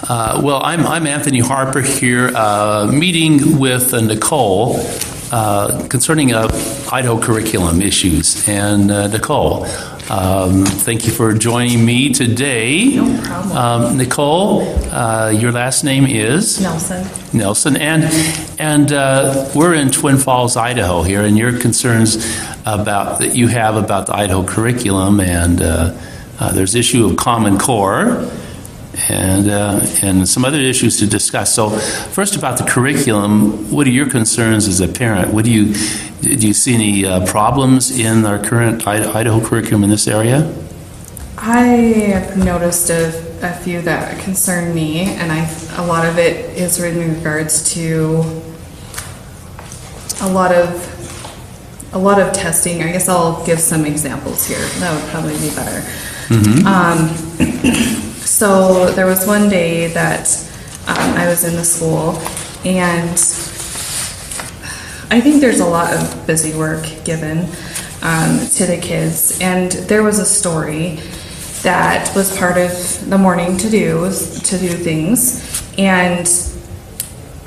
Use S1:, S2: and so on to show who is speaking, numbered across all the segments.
S1: Well, I'm Anthony Harper here, meeting with Nicole concerning Idaho curriculum issues. And Nicole, thank you for joining me today.
S2: No problem.
S1: Nicole, your last name is?
S2: Nielsen.
S1: Nielsen, and we're in Twin Falls, Idaho here, and your concerns that you have about the Idaho curriculum, and there's issue of Common Core, and some other issues to discuss. So first, about the curriculum, what are your concerns as a parent? Do you see any problems in our current Idaho curriculum in this area?
S2: I have noticed a few that concern me, and a lot of it is in regards to a lot of testing. I guess I'll give some examples here. That would probably be better. Mm-hmm. So there was one day that I was in the school, and I think there's a lot of busy work given to the kids, and there was a story that was part of the morning to do things, and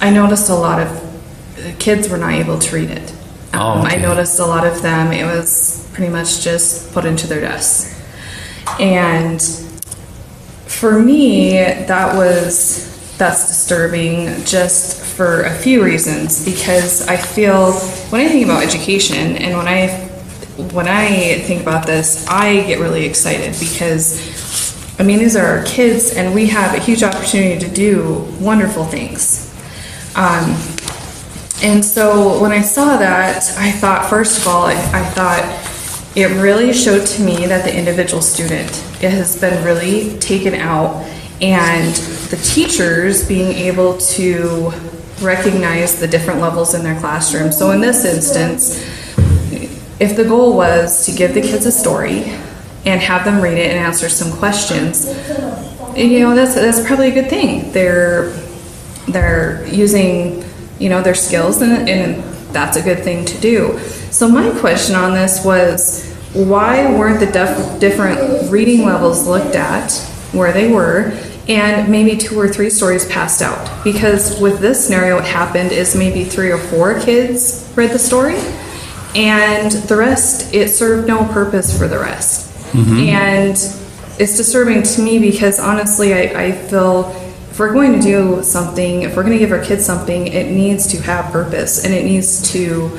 S2: I noticed a lot of kids were not able to read it.
S1: Okay.
S2: I noticed a lot of them, it was pretty much just put into their desks. And for me, that's disturbing just for a few reasons, because I feel when I think about education and when I think about this, I get really excited because, I mean, these are our kids and we have a huge opportunity to do wonderful things. And so when I saw that, I thought, first of all, I thought it really showed to me that the individual student, it has been really taken out, and the teachers being able to recognize the different levels in their classroom. So in this instance, if the goal was to give the kids a story and have them read it and answer some questions, that's probably a good thing. They're using, their skills, and that's a good thing to do. So my question on this was, why weren't the different reading levels looked at where they were, and maybe 2 or 3 stories passed out? Because with this scenario, what happened is maybe 3 or 4 kids read the story, and the rest, it served no purpose for the rest. Mm-hmm. And it's disturbing to me because honestly, I feel if we're going to do something, if we're going to give our kids something, it needs to have purpose, and it needs to,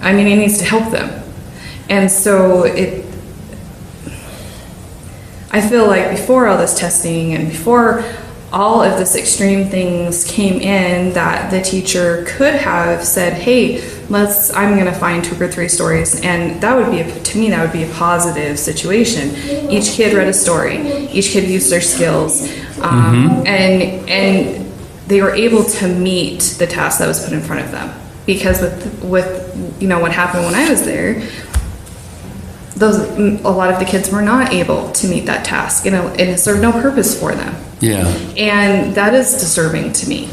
S2: it needs to help them. And so I feel like before all this testing and before all of this extreme things came in, that the teacher could have said, hey, I'm going to find 2 or 3 stories, and that would be, to me, that would be a positive situation. Each kid read a story, each kid used their skills, and they were able to meet the task that was put in front of them. Because with what happened when I was there, a lot of the kids were not able to meet that task, and it served no purpose for them.
S1: Yeah. And
S2: that is disturbing to me.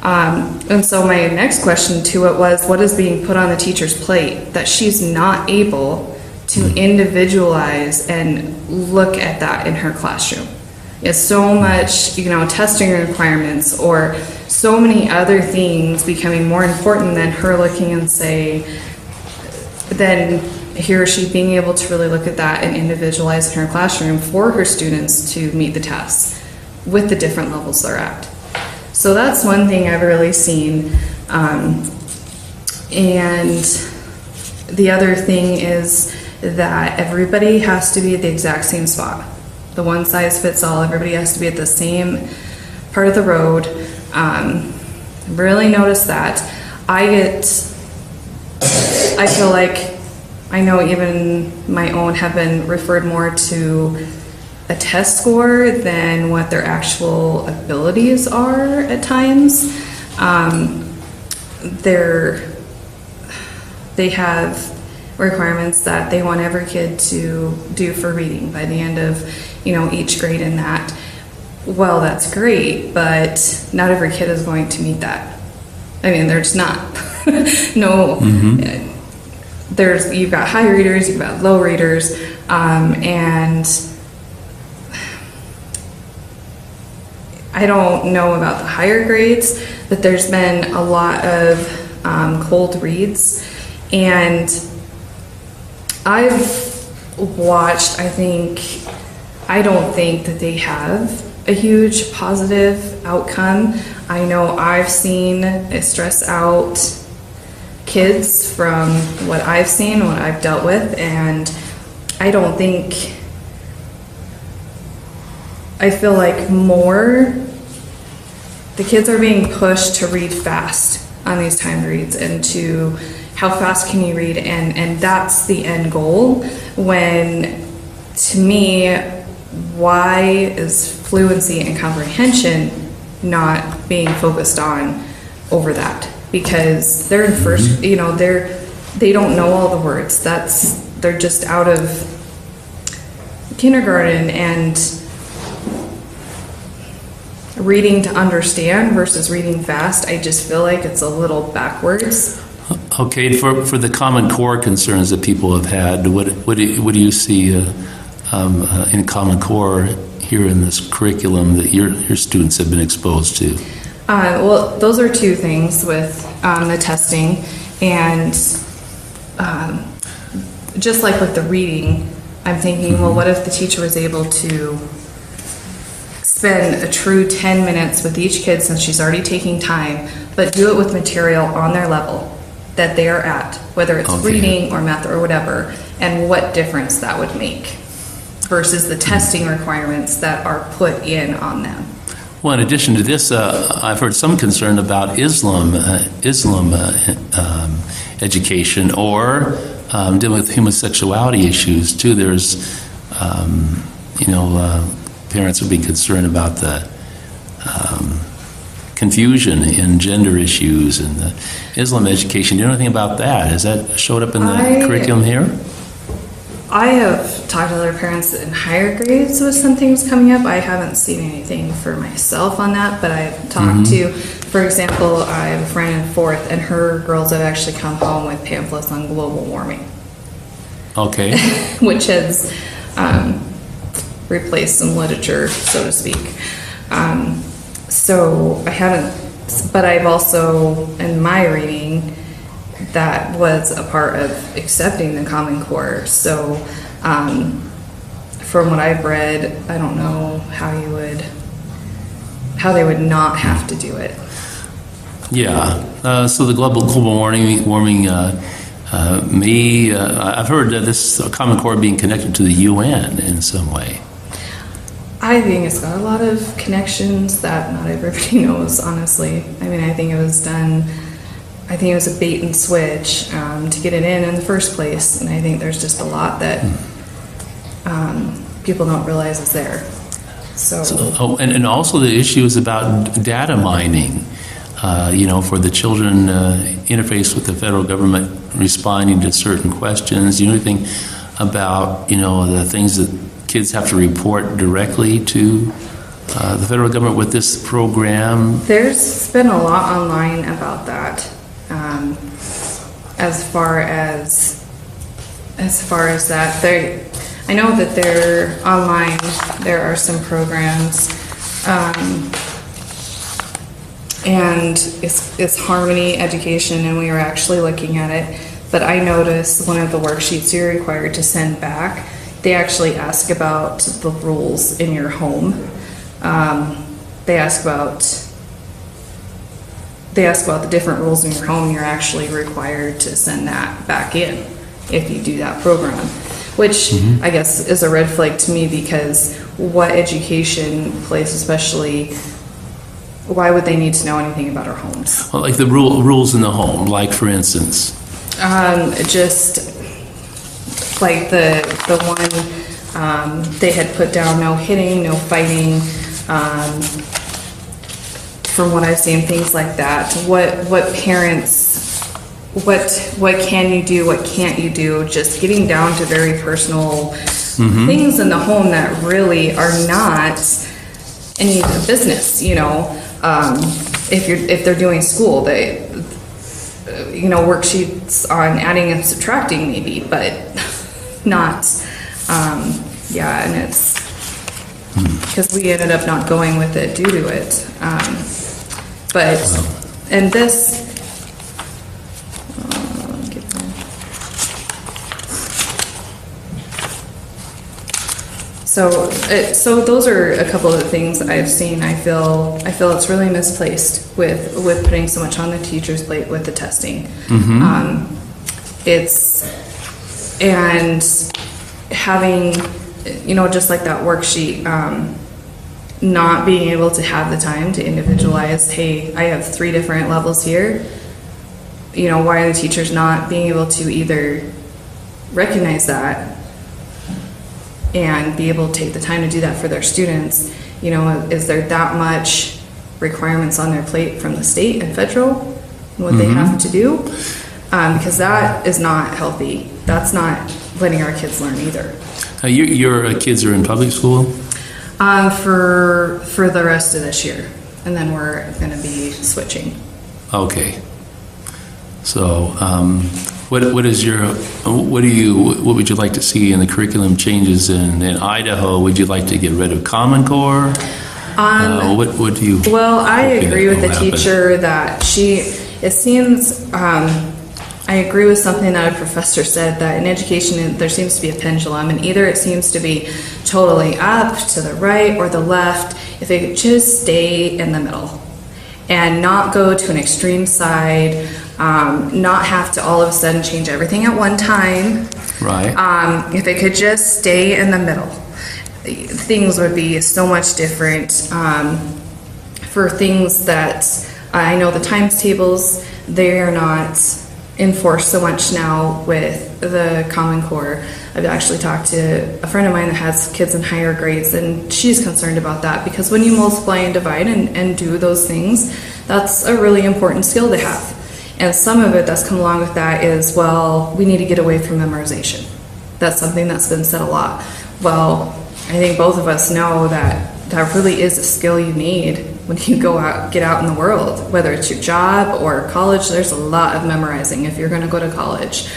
S2: And so my next question to it was, what is being put on the teacher's plate that she's not able to individualize and look at that in her classroom? It's so much, testing requirements or so many other things becoming more important than her looking and than he or she being able to really look at that and individualize in her classroom for her students to meet the tasks with the different levels they're at. So that's one thing I've really seen. And the other thing is that everybody has to be at the exact same spot. The one size fits all, everybody has to be at the same part of the road. Really noticed that. I feel like, I know even my own have been referred more to a test score than what their actual abilities are at times. They have requirements that they want every kid to do for reading by the end of each grade in that. Well, that's great, but not every kid is going to meet that. They're just not. No. Mm-hmm. You've got high readers, you've got low readers, and I don't know about the higher grades, but there's been a lot of cold reads, and I've watched, I don't think that they have a huge positive outcome. I know I've seen it stress out kids from what I've seen, what I've dealt with, and I don't think, I feel like the kids are being pushed to read fast on these timed reads, and to how fast can you read, and that's the end goal, when to me, why is fluency and comprehension not being focused on over that? Because they're in first, they don't know all the words. They're just out of kindergarten, and reading to understand versus reading fast, I just feel like it's a little backwards.
S1: Okay, for the Common Core concerns that people have had, what do you see in Common Core here in this curriculum that your students have been exposed to?
S2: Well, those are two things with the testing, and just like with the reading, I'm thinking, well, what if the teacher was able to spend a true 10 minutes with each kid, since she's already taking time, but do it with material on their level that they are at, whether it's reading or math or whatever, and what difference that would make versus the testing requirements that are put in on them.
S1: Well, in addition to this, I've heard some concern about Islam education, or dealing with homosexuality issues too. There's, parents would be concerned about the confusion in gender issues and the Islam education. Do you know anything about that? Has that showed up in the curriculum here?
S2: I have talked to other parents that in higher grades with some things coming up. I haven't seen anything for myself on that, but I've talked to, for example, I have a friend in fourth, and her girls have actually come home with pamphlets on global warming. Okay. Which has replaced some literature, so to speak. So I haven't, but I've also, in my reading, that was a part of accepting the Common Core. So from what I've read, I don't know how they would not have to do it. Yeah. So the global warming I've heard that this Common Core being connected to the UN in some way. I think it's got a lot of connections that not everybody knows, honestly. I mean, I think it was a bait and switch to get it in the first place. And I think there's just a lot that people don't realize is there. And also the issue is about data mining, for the children interface with the federal government, responding to certain questions. Do you know anything about, the things that kids have to report directly to the federal government with this program? There's been a lot online about that. As far as that, I know that they're online. There are some programs, and it's Harmony Education, and we were actually looking at it. But I noticed one of the worksheets you're required to send back, they actually ask about the rules in your home. They ask about the different rules in your home. You're actually required to send that back in if you do that program, which I guess is a red flag to me, because what education place, especially, why would they need to know anything about our homes? Well, like the rules in the home, like for instance? Just like the one they had put down, no hitting, no fighting. From what I've seen, things like that. What parents, what can you do, what can't you do? Just getting down to very personal things in the home that really are not any business. If they're doing school, they worksheets on adding and subtracting maybe, but not. And because we ended up not going with it due to it. But, and this, so those are a couple of the things that I've seen. I feel it's really misplaced with putting so much on the teacher's plate with the testing. And having, just like that worksheet, not being able to have the time to individualize, hey, I have 3 different levels here. Why are the teachers not being able to either recognize that and be able to take the time to do that for their students? Is there that much requirements on their plate from the state and federal, what they have to do? Because that is not healthy. That's not letting our kids learn either.
S1: Your kids are in public school?
S2: For the rest of this year, and then we're going to be switching.
S1: Okay. So, what would you like to see in the curriculum changes in Idaho? Would you like to get rid of Common Core? What do you?
S2: Well, I agree with the teacher that it seems. I agree with something that a professor said, that in education there seems to be a pendulum, and either it seems to be totally up to the right or the left. If they could just stay in the middle and not go to an extreme side, not have to all of a sudden change everything at one time.
S1: Right.
S2: If they could just stay in the middle, things would be so much different. For things that I know, the times tables, they are not enforced so much now with the Common Core. I've actually talked to a friend of mine that has kids in higher grades, and she's concerned about that, because when you multiply and divide and do those things, that's a really important skill to have. And some of it that's come along with that is, well, we need to get away from memorization. That's something that's been said a lot. Well, I think both of us know that that really is a skill you need when you get out in the world, whether it's your job or college. There's a lot of memorizing if you're going to go to college.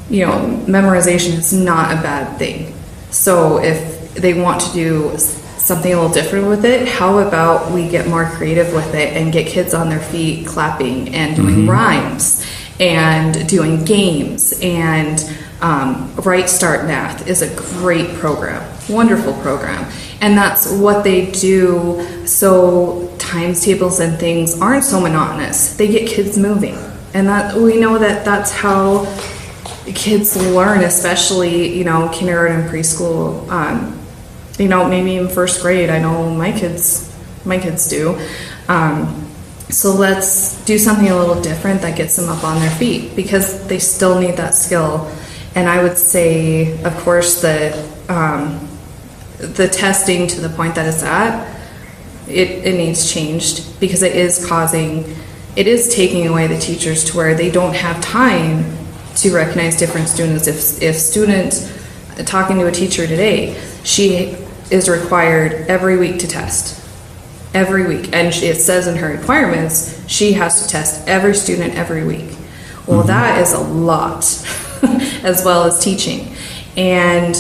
S2: Memorization is not a bad thing. So if they want to do something a little different with it, how about we get more creative with it and get kids on their feet clapping and doing rhymes and doing games? And Right Start Math is a great program, wonderful program. And that's what they do, so times tables and things aren't so monotonous. They get kids moving. And that we know that that's how kids learn, especially, kindergarten and preschool. Maybe even first grade. I know my kids do. So let's do something a little different that gets them up on their feet, because they still need that skill. And I would say, of course, the testing to the point that it's at, it needs changed, because it is taking away the teachers to where they don't have time to recognize different students. If student, talking to a teacher today, she is required every week to test. Every week. And it says in her requirements, she has to test every student every week. Well, that is a lot, as well as teaching. And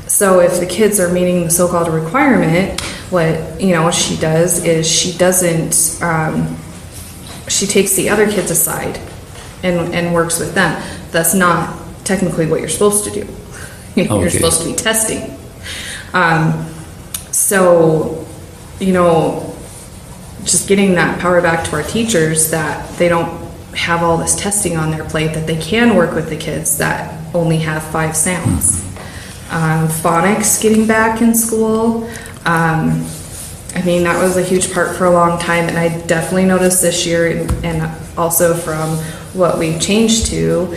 S2: so if the kids are meeting the so-called requirement, what she does is she takes the other kids aside and works with them. That's not technically what you're supposed to do. You're supposed to be testing. Just getting that power back to our teachers, that they don't have all this testing on their plate, that they can work with the kids that only have 5 sounds. Phonics getting back in school. That was a huge part for a long time, and I definitely noticed this year, and also from what we've changed to,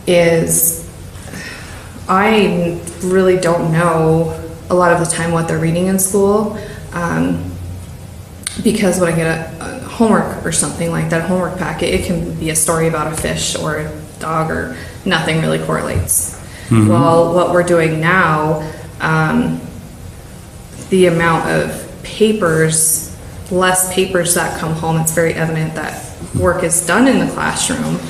S2: is I really don't know a lot of the time what they're reading in school, because when I get a homework or something like that, homework packet, it can be a story about a fish or a dog, or nothing really correlates. Well, what we're doing now, the amount of less papers that come home, it's very evident that work is done in the classroom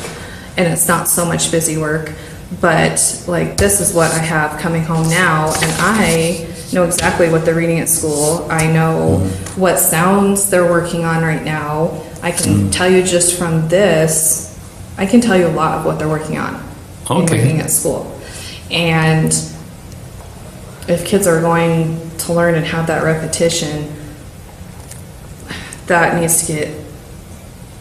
S2: and it's not so much busy work. but like this is what I have coming home now, and I know exactly what they're reading at school. I know what sounds they're working on right now. I can tell you just from this, I can tell you a lot of what they're working on and reading at school. And if kids are going to learn and have that repetition, that needs to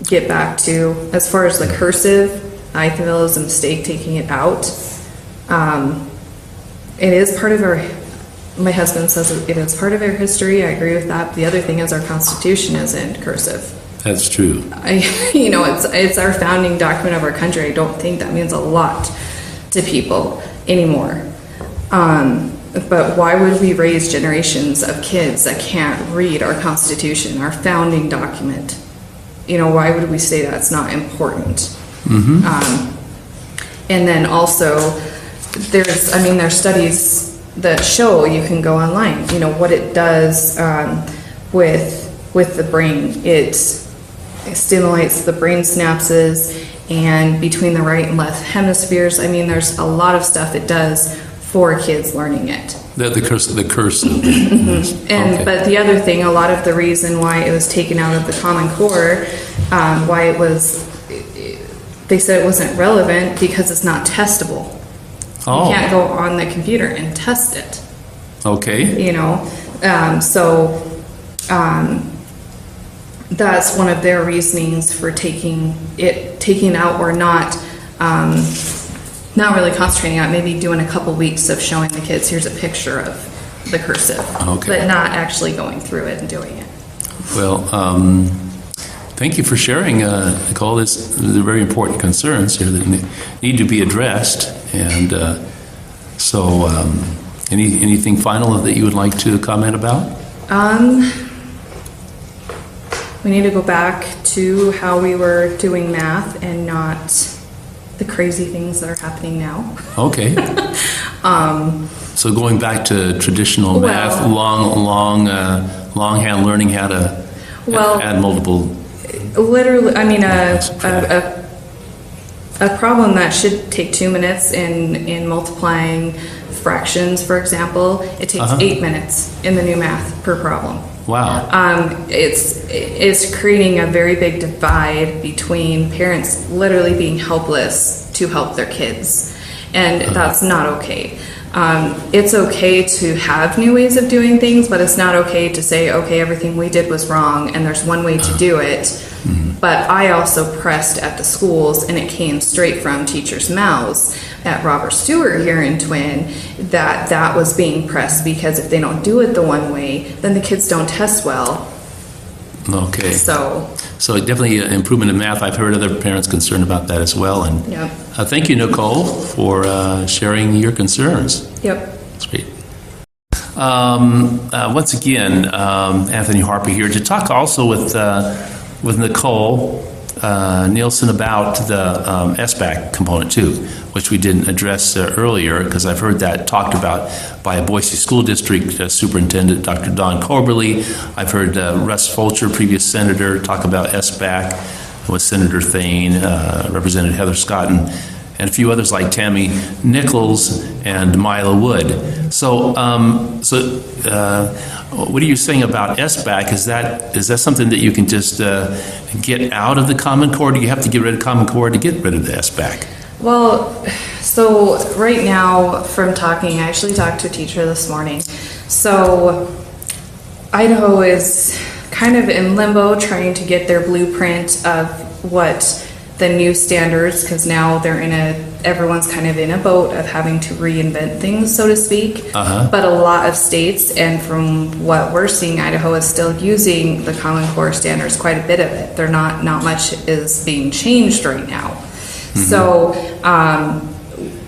S2: get back to, as far as the cursive, I feel it was a mistake taking it out. It is part of our, my husband says it is part of our history. I agree with that. The other thing is our Constitution is in cursive.
S1: That's true.
S2: It's our founding document of our country. I don't think that means a lot to people anymore. But why would we raise generations of kids that can't read our Constitution, our founding document? Why would we say that's not important? And then also, there's studies that show, you can go online, what it does with the brain. It stimulates the brain synapses and between the right and left hemispheres. There's a lot of stuff it does for kids learning it.
S1: The cursive.
S2: But the other thing, a lot of the reason why it was taken out of the Common Core, why it was, they said it wasn't relevant because it's not testable. You can't go on the computer and test it.
S1: Okay.
S2: That's one of their reasonings for taking out or not really concentrating on it, maybe doing a couple weeks of showing the kids, here's a picture of the cursive, but not actually going through it and doing it.
S1: Well, thank you for sharing, Nicole. These are very important concerns here that need to be addressed. And anything final that you would like to comment about?
S2: We need to go back to how we were doing math and not the crazy things that are happening now.
S1: Okay. So going back to traditional math, longhand learning how to add multiple.
S2: Literally, a problem that should take 2 minutes in multiplying fractions, for example, it takes 8 minutes in the new math per problem.
S1: Wow.
S2: It's creating a very big divide between parents literally being helpless to help their kids, and that's not okay. It's okay to have new ways of doing things, but it's not okay to say, okay, everything we did was wrong and there's one way to do it. But I also pressed at the schools, and it came straight from teachers' mouths at Robert Stewart here in Twin, that was being pressed, because if they don't do it the one way, then the kids don't test well.
S1: Okay.
S2: So
S1: definitely an improvement in math. I've heard other parents concerned about that as well. And thank you, Nicole, for sharing your concerns.
S2: Yep.
S1: That's great. Once again, Anthony Harper here to talk also with Nicole Nielsen about the SBAC component too, which we didn't address earlier, because I've heard that talked about by a Boise School District Superintendent, Dr. Don Corberly. I've heard Russ Fulcher, previous senator, talk about SBAC with Senator Thane, Representative Heather Scott, and a few others like Tammy Nichols and Mila Wood. So, what are you saying about SBAC? Is that something that you can just get out of the Common Core? Do you have to get rid of Common Core to get rid of the SBAC?
S2: Well, so right now, from talking, I actually talked to a teacher this morning. So Idaho is kind of in limbo, trying to get their blueprint of what the new standards, because now everyone's kind of in a boat of having to reinvent things, so to speak. But a lot of states, and from what we're seeing, Idaho is still using the Common Core standards, quite a bit of it. They're not much is being changed right now. So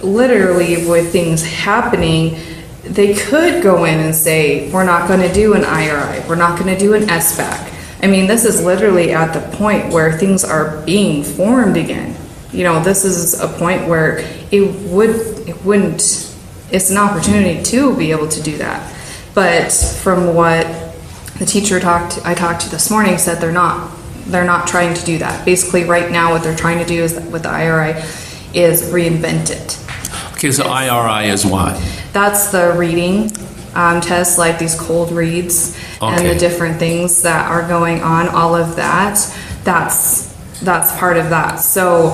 S2: literally with things happening, they could go in and say, we're not going to do an IRI, we're not going to do an SBAC. This is literally at the point where things are being formed again. This is a point where it's an opportunity to be able to do that. But from what the teacher I talked to this morning said, they're not trying to do that. Basically right now what they're trying to do is with the IRI is reinvent it.
S1: Okay, so IRI is what?
S2: That's the reading test, like these cold reads and
S1: Okay.
S2: the different things that are going on, all of that. That's part of that. So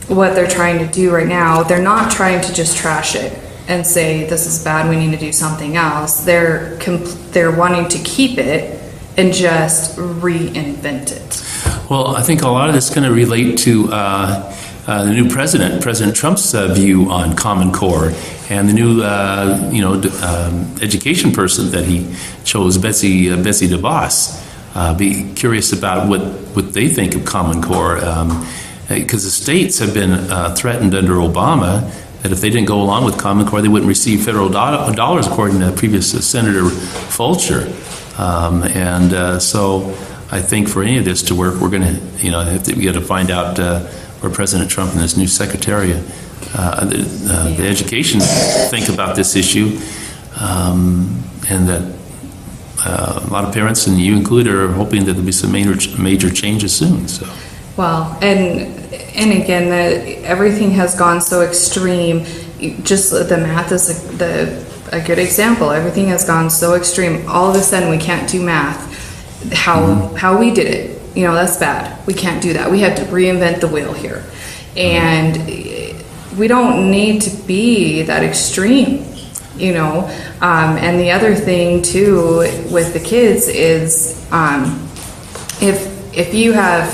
S2: what they're trying to do right now, they're not trying to just trash it and say this is bad, we need to do something else. They're wanting to keep it and just reinvent it.
S1: Well, I think a lot of this is going to relate to the new president, President Trump's view on Common Core, and the new, education person that he chose, Betsy DeVos. Be curious about what they think of Common Core, because the states have been threatened under Obama that if they didn't go along with Common Core, they wouldn't receive federal dollars, according to previous Senator Fulcher. So I think for any of this to work, we're going to, we got to find out where President Trump and his new secretary, the education, think about this issue, and that a lot of parents, and you included, are hoping that there'll be some major changes soon. So.
S2: Well, and again, everything has gone so extreme. Just the math is a good example. Everything has gone so extreme. All of a sudden, we can't do math. How we did it, that's bad. We can't do that. We have to reinvent the wheel here, and we don't need to be that extreme, And the other thing too with the kids is, if you have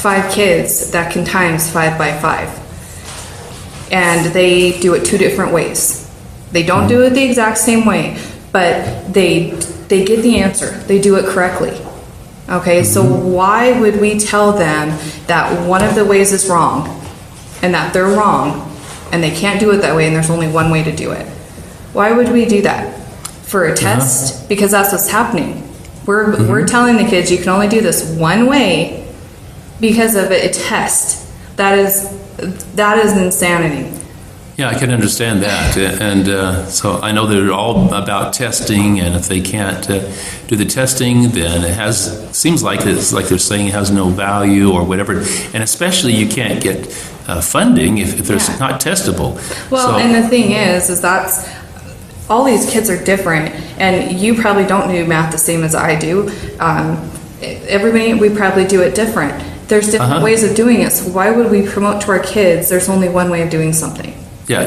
S2: 5 kids, that can times 5 by 5, and they do it 2 different ways. They don't do it the exact same way, but they get the answer. They do it correctly. Okay, so why would we tell them that one of the ways is wrong and that they're wrong and they can't do it that way and there's only one way to do it? Why would we do that? For a test? Because that's what's happening. We're telling the kids you can only do this one way because of a test. That is insanity.
S1: Yeah, I can understand that, and so I know they're all about testing, and if they can't do the testing, then seems like it's like they're saying it has no value or whatever, and especially you can't get funding if there's not testable.
S2: Well, and the thing is that's all these kids are different, and you probably don't do math the same as I do. We probably do it different. There's different ways of doing it, so why would we promote to our kids there's only one way of doing something?
S1: Yeah,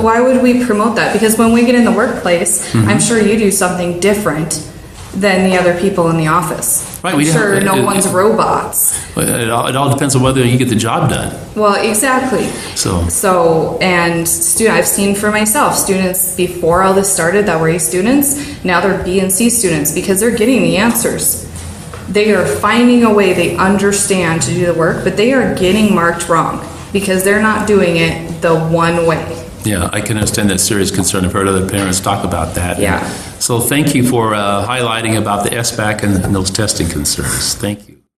S2: why would we promote that? Because when we get in the workplace, I'm sure you do something different than the other people in the office.
S1: Right,
S2: I'm sure no one's robots.
S1: It all depends on whether you get the job done.
S2: Well, exactly. And I've seen for myself, students before all this started that were A students, now they're B and C students because they're getting the answers. They are finding a way, they understand to do the work, but they are getting marked wrong because they're not doing it the one way.
S1: Yeah, I can understand that serious concern. I've heard other parents talk about that.
S2: Yeah.
S1: So thank you for highlighting about the SBAC and those testing concerns. Thank you.